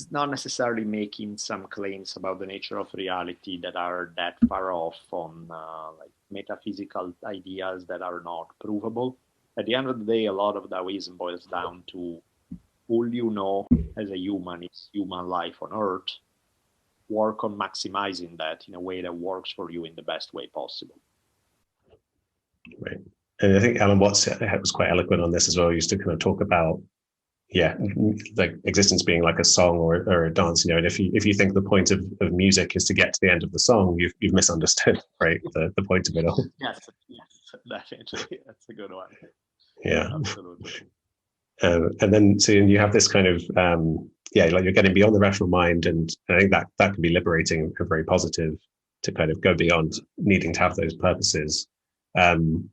not necessarily making some claims about the nature of reality that are that far off on like metaphysical ideas that are not provable. At the end of the day, a lot of Taoism boils down to all you know as a human is human life on Earth. Work on maximizing that in a way that works for you in the best way possible. Right. And I think Alan Watts was quite eloquent on this as well. He used to kind of talk about, like existence being like a song or a dance, and if you think the point of music is to get to the end of the song, you've misunderstood, right? The point of it all. Yes, definitely. That's a good one. Yeah, absolutely. And then so you have this kind of like you're getting beyond the rational mind, and I think that can be liberating and very positive to kind of go beyond needing to have those purposes. And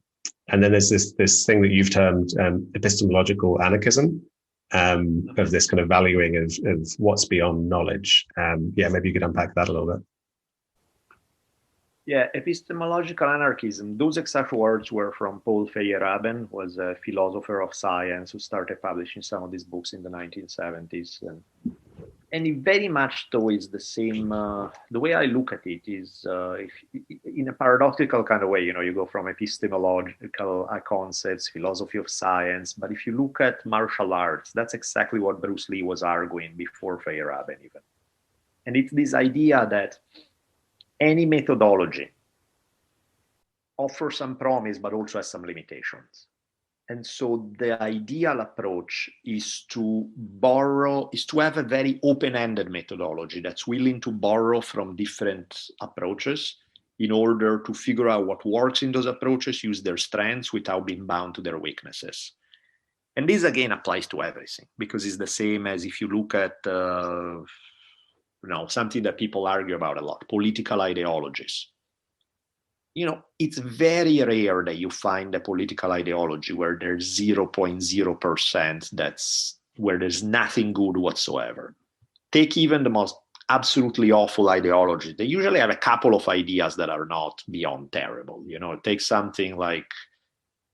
then there's this thing that you've termed epistemological anarchism, of this kind of valuing of what's beyond knowledge. Maybe you could unpack that a little bit. Yeah, epistemological anarchism, those exact words were from Paul Feyerabend, who was a philosopher of science who started publishing some of these books in the 1970s. And it very much though is the same, the way I look at it is in a paradoxical kind of way, you go from epistemological concepts, philosophy of science, but if you look at martial arts, that's exactly what Bruce Lee was arguing before Feyerabend even. And it's this idea that any methodology offers some promise, but also has some limitations. And so the ideal approach is to have a very open-ended methodology that's willing to borrow from different approaches in order to figure out what works in those approaches, use their strengths without being bound to their weaknesses. And this again applies to everything, because it's the same as if you look at something that people argue about a lot, political ideologies. It's very rare that you find a political ideology where there's 0.0% that's where there's nothing good whatsoever. Take even the most absolutely awful ideology. They usually have a couple of ideas that are not beyond terrible. Take something like,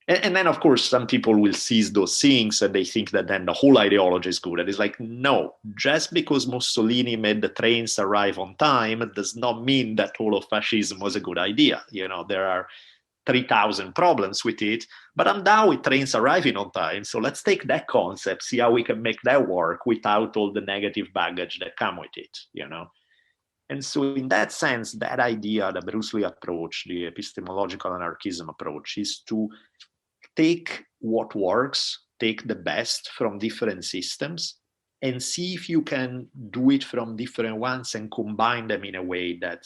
and then of course some people will seize those things and they think that then the whole ideology is good. And it's like, no, just because Mussolini made the trains arrive on time does not mean that all of fascism was a good idea. There are 3,000 problems with it, but I'm down with trains arriving on time. So let's take that concept, see how we can make that work without all the negative baggage that come with it, And so in that sense, that idea, the Bruce Lee approach, the epistemological anarchism approach, is to take what works, take the best from different systems, and see if you can do it from different ones and combine them in a way that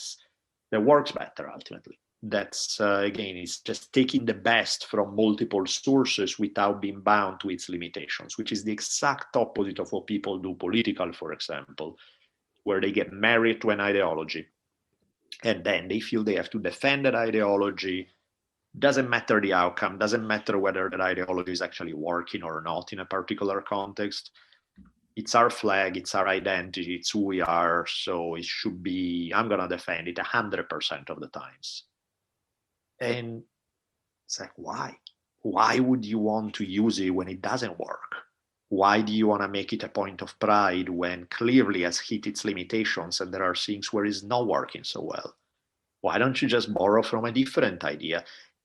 works better ultimately. That's, again, it's just taking the best from multiple sources without being bound to its limitations, which is the exact opposite of what people do political, for example, where they get married to an ideology and then they feel they have to defend that ideology Doesn't matter the outcome, doesn't matter whether that ideology is actually working or not in a particular context. It's our flag, it's our identity, it's who we are. So it should be, I'm going to defend it 100% of the times. And it's like, why? Why would you want to use it when it doesn't work? Why do you want to make it a point of pride when clearly has hit its limitations and there are things where it's not working so well? Why don't you just borrow from a different idea?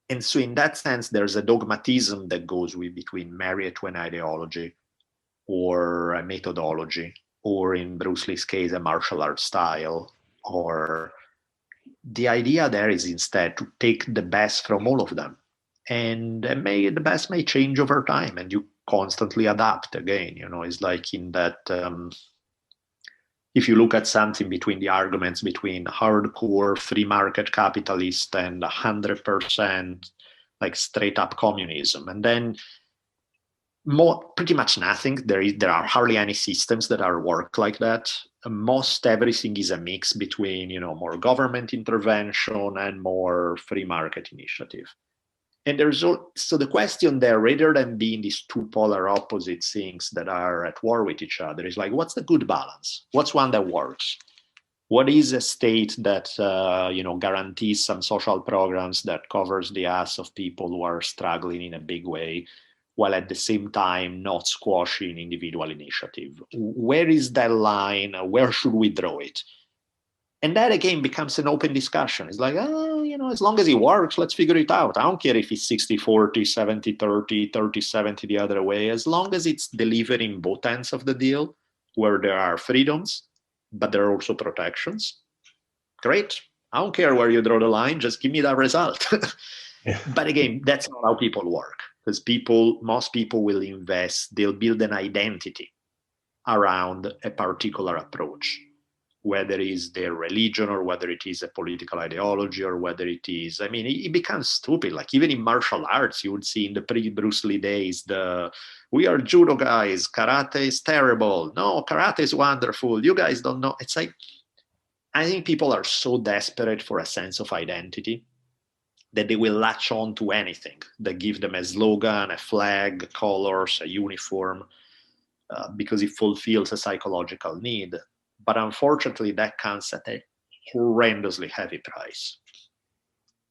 And so in that sense, there's a dogmatism that goes with between married to an ideology or a methodology, or in Bruce Lee's case, a martial arts style. Or the idea there is instead to take the best from all of them. And the best may change over time, and you constantly adapt again. It's like in that, if you look at something between the arguments between hardcore free market capitalist and 100% like straight up communism, and then pretty much nothing. There are hardly any systems that are work like that. Most everything is a mix between more government intervention and more free market initiative. And so the question there, rather than being these two polar opposite things that are at war with each other, is like, what's the good balance? What's one that works? What is a state that guarantees some social programs that covers the ass of people who are struggling in a big way, while at the same time not squashing individual initiative? Where is that line? Where should we draw it? And that again becomes an open discussion. It's like, as long as it works, let's figure it out. I don't care if it's 60-40, 70-30, 30-70 the other way. As long as it's delivering both ends of the deal, where there are freedoms, but there are also protections. Great. I don't care where you draw the line. Just give me that result. Yeah. But again, that's not how people work. Because most people will invest, they'll build an identity around a particular approach, whether it is their religion or whether it is a political ideology or whether it is, it becomes stupid. Like even in martial arts, you would see in the pre-Bruce Lee days, we are judo guys, karate is terrible. No, karate is wonderful. You guys don't know. It's like, I think people are so desperate for a sense of identity that they will latch on to anything that give them a slogan, a flag, colors, a uniform, because it fulfills a psychological need. But unfortunately, that comes at a horrendously heavy price.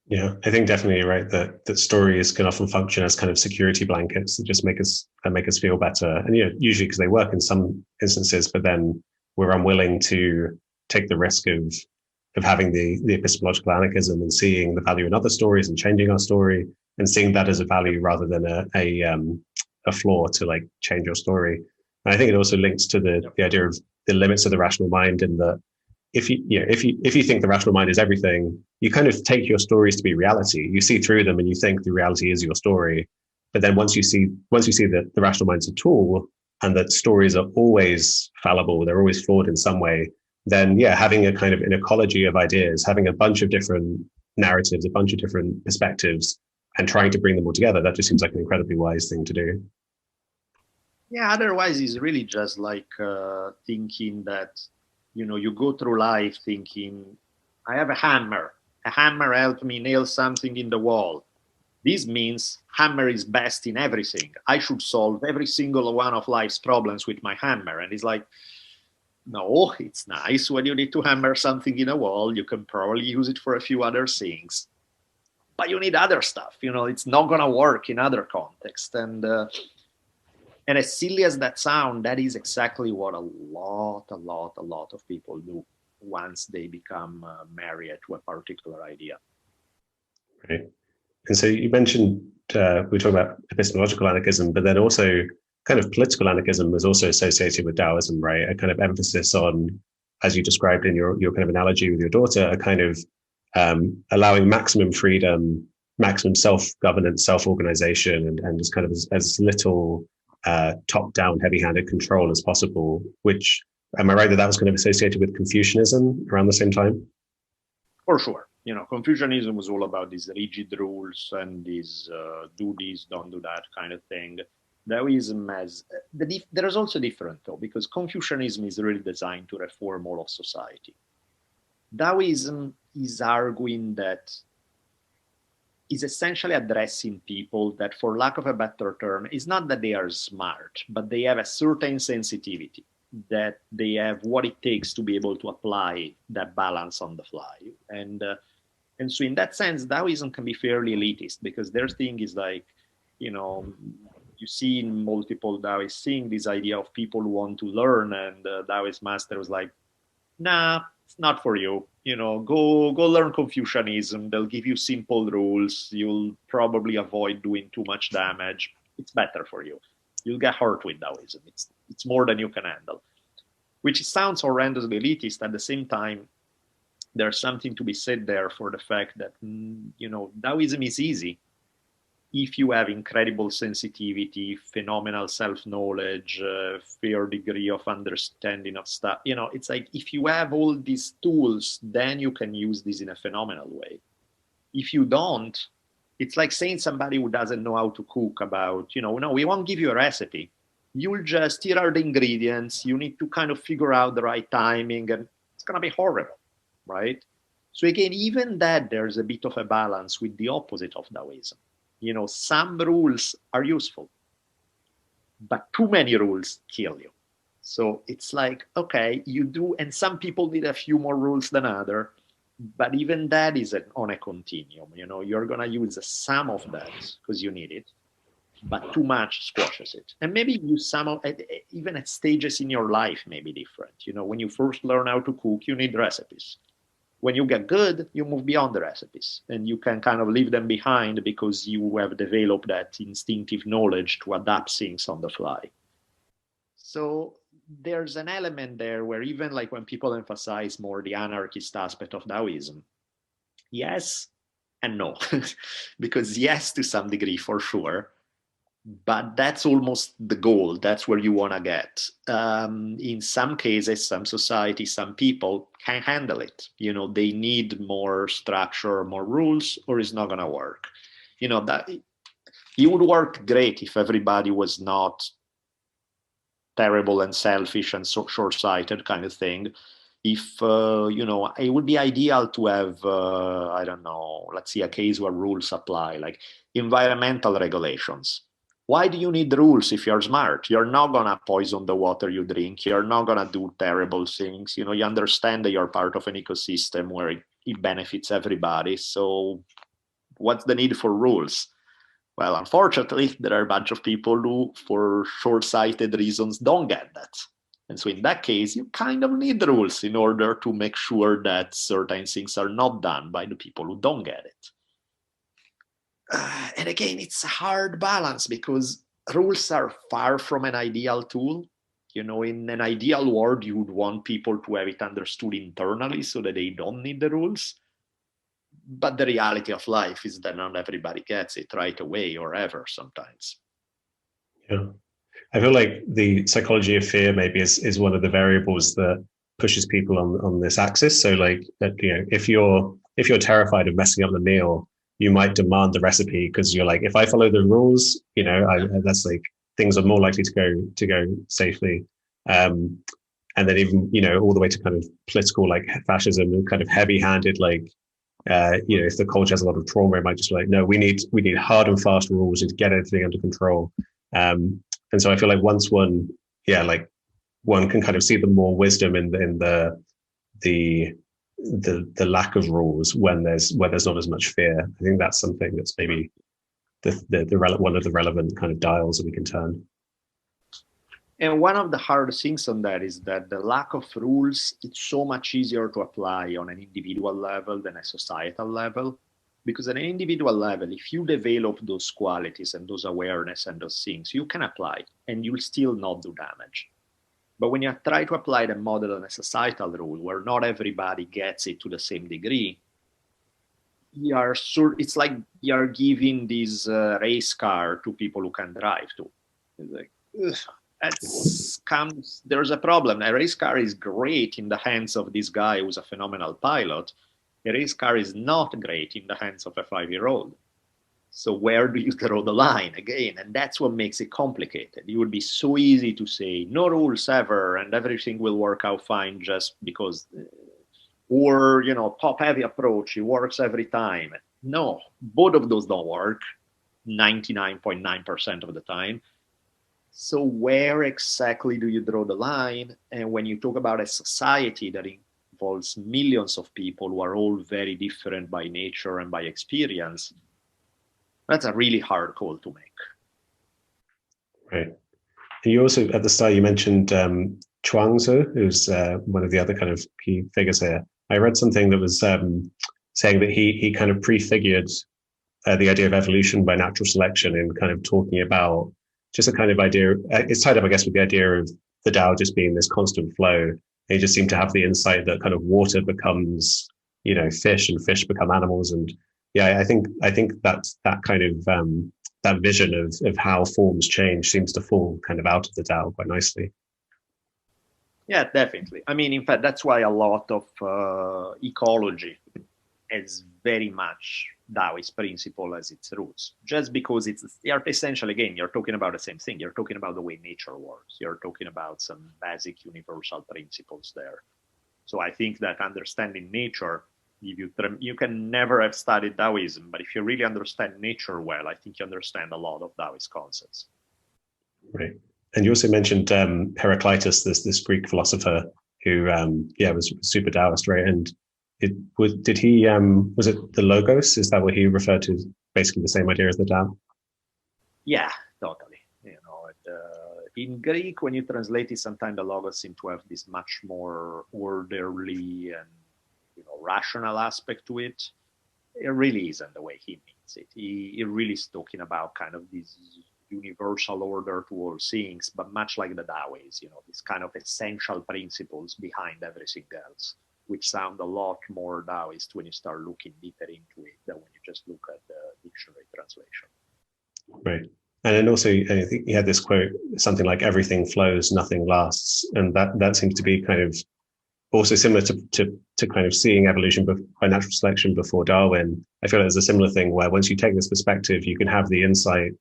Yeah, I think definitely you're right that stories can often function as kind of security blankets that just make us feel better. And usually because they work in some instances, but then we're unwilling to take the risk of having the epistemological anarchism and seeing the value in other stories and changing our story and seeing that as a value rather than a flaw to like change your story. And I think it also links to the idea of the limits of the rational mind, and that if you think the rational mind is everything, you kind of take your stories to be reality. You see through them and you think the reality is your story. But then once you see that the rational mind's a tool and that stories are always fallible, they're always flawed in some way, then having a kind of an ecology of ideas, having a bunch of different narratives, a bunch of different perspectives, and trying to bring them all together, that just seems like an incredibly wise thing to do. Yeah, otherwise it's really just like thinking that, you go through life thinking, I have a hammer helped me nail something in the wall. This means hammer is best in everything. I should solve every single one of life's problems with my hammer. And it's like, no, it's nice when you need to hammer something in a wall. You can probably use it for a few other things. But you need other stuff. It's not going to work in other contexts. And as silly as that sounds, that is exactly what a lot of people do once they become married to a particular idea. Right. And so you mentioned, we talk about epistemological anarchism, but then also kind of political anarchism was also associated with Taoism, right? A kind of emphasis on, as you described in your kind of analogy with your daughter, a kind of allowing maximum freedom, maximum self-governance, self-organization, and just kind of as little top-down, heavy-handed control as possible, which, am I right that was kind of associated with Confucianism around the same time? For sure. Confucianism was all about these rigid rules and these do this, don't do that kind of thing. Taoism there is also different though, because Confucianism is really designed to reform all of society. Taoism is arguing that is essentially addressing people that, for lack of a better term, is not that they are smart, but they have a certain sensitivity, that they have what it takes to be able to apply that balance on the fly. And so in that sense, Taoism can be fairly elitist, because their thing is like, you see in multiple Taoists seeing this idea of people who want to learn, and the Taoist master was like, nah, it's not for you. Go learn Confucianism. They'll give you simple rules. You'll probably avoid doing too much damage. It's better for you. You'll get hurt with Taoism. It's more than you can handle, which sounds horrendously elitist. At the same time, there's something to be said there for the fact that, Taoism is easy if you have incredible sensitivity, phenomenal self-knowledge, fair degree of understanding of stuff. It's like, if you have all these tools, then you can use this in a phenomenal way. If you don't, it's like saying somebody who doesn't know how to cook about, no, we won't give you a recipe. You'll just, here are the ingredients. You need to kind of figure out the right timing, and it's going to be horrible, right? So again, even that, there's a bit of a balance with the opposite of Taoism. Some rules are useful, but too many rules kill you. So it's like, okay, you do, and some people need a few more rules than others, but even that is on a continuum. You're going to use some of that because you need it, but too much squashes it. And maybe use some of it, even at stages in your life may be different. When you first learn how to cook, you need recipes. When you get good, you move beyond the recipes, and you can kind of leave them behind because you have developed that instinctive knowledge to adapt things on the fly. So there's an element there where, even like when people emphasize more the anarchist aspect of Taoism, yes and no, because yes, to some degree, for sure, but that's almost the goal. That's where you want to get. In some cases, some societies, some people can handle it. They need more structure, more rules, or it's not going to work. That it would work great if everybody was not terrible and selfish and so short-sighted kind of thing. If, it would be ideal to have, let's see a case where rules apply, like environmental regulations. Why do you need rules if you're smart? You're not going to poison the water you drink. You're not going to do terrible things. You understand that you're part of an ecosystem where it benefits everybody. So what's the need for rules? Well, unfortunately, there are a bunch of people who, for short-sighted reasons, don't get that. And so in that case, you kind of need rules in order to make sure that certain things are not done by the people who don't get it. And again, it's a hard balance, because rules are far from an ideal tool. In an ideal world, you would want people to have it understood internally so that they don't need the rules. But the reality of life is that not everybody gets it right away or ever sometimes. Yeah. I feel like the psychology of fear maybe is one of the variables that pushes people on this axis. So like, if you're terrified of messing up the meal, you might demand the recipe because you're like, if I follow the rules, that's like, things are more likely to go safely. And then even, all the way to kind of political, like fascism and kind of heavy-handed, like, if the culture has a lot of trauma, it might just be like, no, we need hard and fast rules to get everything under control. And so I feel like once one can kind of see the more wisdom in the lack of rules where there's not as much fear. I think that's something that's maybe one of the relevant kind of dials that we can turn. And one of the hard things on that is that the lack of rules, it's so much easier to apply on an individual level than a societal level. Because at an individual level, if you develop those qualities and those awareness and those things, you can apply and you'll still not do damage. But when you try to apply the model on a societal rule where not everybody gets it to the same degree, it's like you're giving this race car to people who can drive to. It's like, there's a problem. A race car is great in the hands of this guy who's a phenomenal pilot. A race car is not great in the hands of a 5-year-old. So where do you draw the line again? And that's what makes it complicated. It would be so easy to say no rules ever and everything will work out fine just because, or, top heavy approach, it works every time. No, both of those don't work 99.9% of the time. So where exactly do you draw the line? And when you talk about a society that involves millions of people who are all very different by nature and by experience, that's a really hard call to make. Right. And you also, at the start, you mentioned Chuangzi, who's one of the other kind of key figures here. I read something that was saying that he kind of prefigured the idea of evolution by natural selection in kind of talking about just a kind of idea. It's tied up, I guess, with the idea of the Tao just being this constant flow. And he just seemed to have the insight that kind of water becomes, fish, and fish become animals. And yeah, I think that's that kind of that vision of how forms change seems to fall kind of out of the Tao quite nicely. Yeah, definitely. I mean, in fact, that's why a lot of ecology has very much Taoist principle as its roots, just because you're essentially, again, you're talking about the same thing. You're talking about the way nature works. You're talking about some basic universal principles there. So I think that understanding nature, you can never have studied Taoism, but if you really understand nature well, I think you understand a lot of Taoist concepts. Right. And you also mentioned Heraclitus, this Greek philosopher who, was super Taoist, right? And was it the logos? Is that what he referred to? Basically the same idea as the Tao? Yeah, totally. In Greek, when you translate it, sometimes the logos seem to have this much more orderly and rational aspect to it. It really isn't the way he means it. He really is talking about kind of this universal order to all things, but much like the Tao is, these kind of essential principles behind everything else, which sound a lot more Taoist when you start looking deeper into it than when you just look at the dictionary translation. Right. And then also, I think he had this quote, something like "everything flows, nothing lasts," and that seems to be kind of also similar to kind of seeing evolution by natural selection before Darwin. I feel like there's a similar thing where once you take this perspective, you can have the insight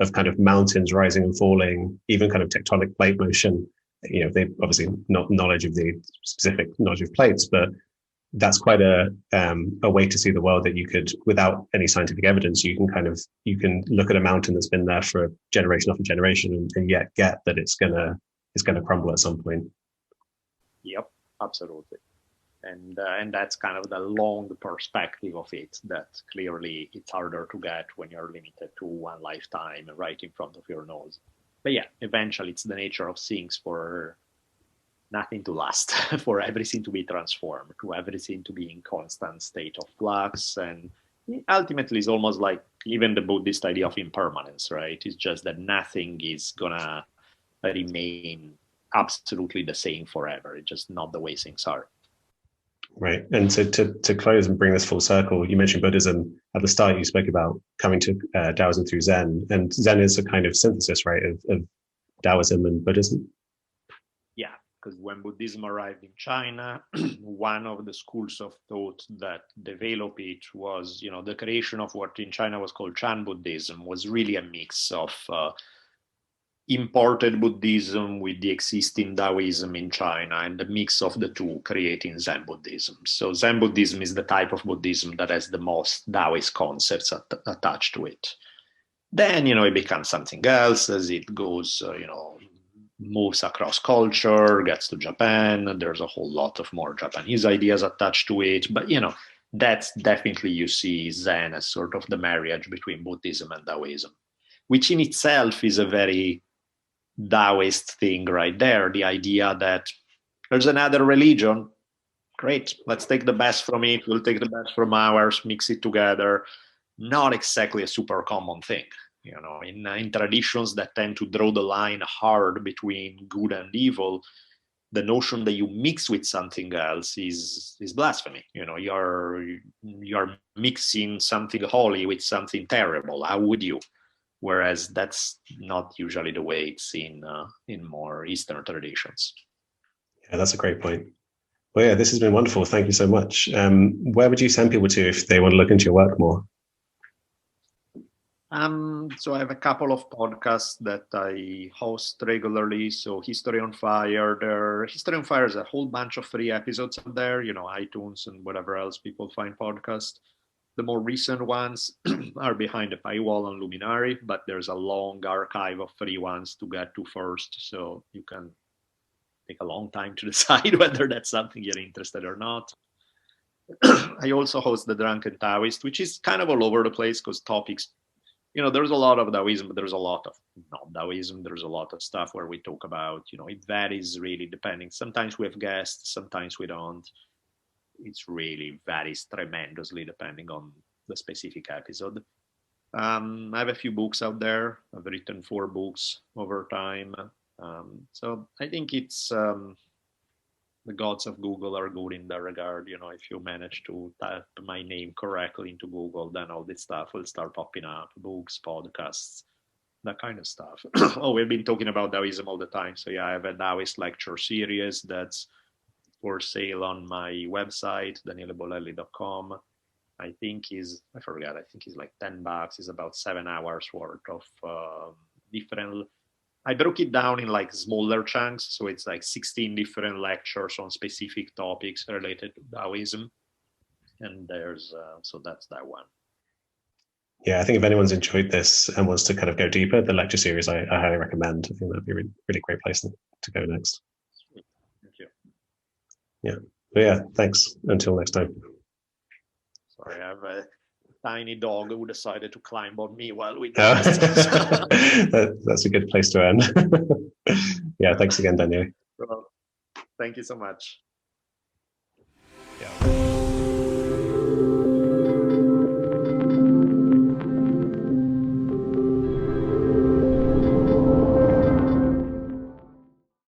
of kind of mountains rising and falling, even kind of tectonic plate motion. They obviously not knowledge of the specific knowledge of plates, but that's quite a way to see the world that you could, without any scientific evidence, you can look at a mountain that's been there for generation after generation and yet get that it's gonna crumble at some point. Yep, absolutely. And that's kind of the long perspective of it that clearly it's harder to get when you're limited to one lifetime right in front of your nose. But yeah, eventually it's the nature of things for nothing to last, for everything to be transformed, to everything to be in constant state of flux. And ultimately it's almost like even the Buddhist idea of impermanence, right? It's just that nothing is gonna remain absolutely the same forever. It's just not the way things are. Right. And so to close and bring this full circle, you mentioned Buddhism at the start. You spoke about coming to Taoism through Zen, and Zen is a kind of synthesis, right, of Taoism and Buddhism. Yeah, because when Buddhism arrived in China, one of the schools of thought that developed it was, the creation of what in China was called Chan Buddhism was really a mix of imported Buddhism with the existing Taoism in China, and the mix of the two creating Zen Buddhism. So Zen Buddhism is the type of Buddhism that has the most Taoist concepts attached to it. Then, it becomes something else as it goes, moves across culture, gets to Japan. There's a whole lot of more Japanese ideas attached to it. But, that's definitely, you see Zen as sort of the marriage between Buddhism and Taoism, which in itself is a very Taoist thing right there. The idea that there's another religion, great, let's take the best from it, we'll take the best from ours, mix it together. Not exactly a super common thing. In traditions that tend to draw the line hard between good and evil, the notion that you mix with something else is blasphemy. You're mixing something holy with something terrible. How would you? Whereas that's not usually the way it's in more Eastern traditions. Yeah, that's a great point. Well, yeah, this has been wonderful. Thank you so much. Where would you send people to if they want to look into your work more? So I have a couple of podcasts that I host regularly. So History on Fire. History on Fire is a whole bunch of free episodes out there, iTunes and whatever else people find podcasts. the more recent ones are behind the paywall on Luminary, but there's a long archive of free ones to get to first, so you can take a long time to decide whether that's something you're interested or not. I also host the Drunken Taoist, which is kind of all over the place because topics, there's a lot of Taoism, but there's a lot of non-Taoism. There's a lot of stuff where we talk about, it varies really depending. Sometimes we have guests, sometimes we don't. It's really varies tremendously depending on the specific episode. I have a few books out there. I've written 4 books over time. So I think it's the gods of Google are good in that regard. If you manage to type my name correctly into Google, then all this stuff will start popping up, books, podcasts, that kind of stuff. Oh, we've been talking about Taoism all the time. So yeah, I have a Taoist lecture series that's for sale on my website, danielebolelli.com. I think he's like $10. It's about 7 hours worth of different. I broke it down in like smaller chunks, so it's like 16 different lectures on specific topics related to Taoism, and there's so that's that one. Yeah, I think if anyone's enjoyed this and wants to kind of go deeper, the lecture series I highly recommend. I think that'd be a really great place to go next. Sweet. Thank you. Yeah, but yeah, thanks. Until next time. Sorry, I have a tiny dog who decided to climb on me while we. That's a good place to end. Yeah, thanks again, Daniele. Well, thank you so much. Yeah.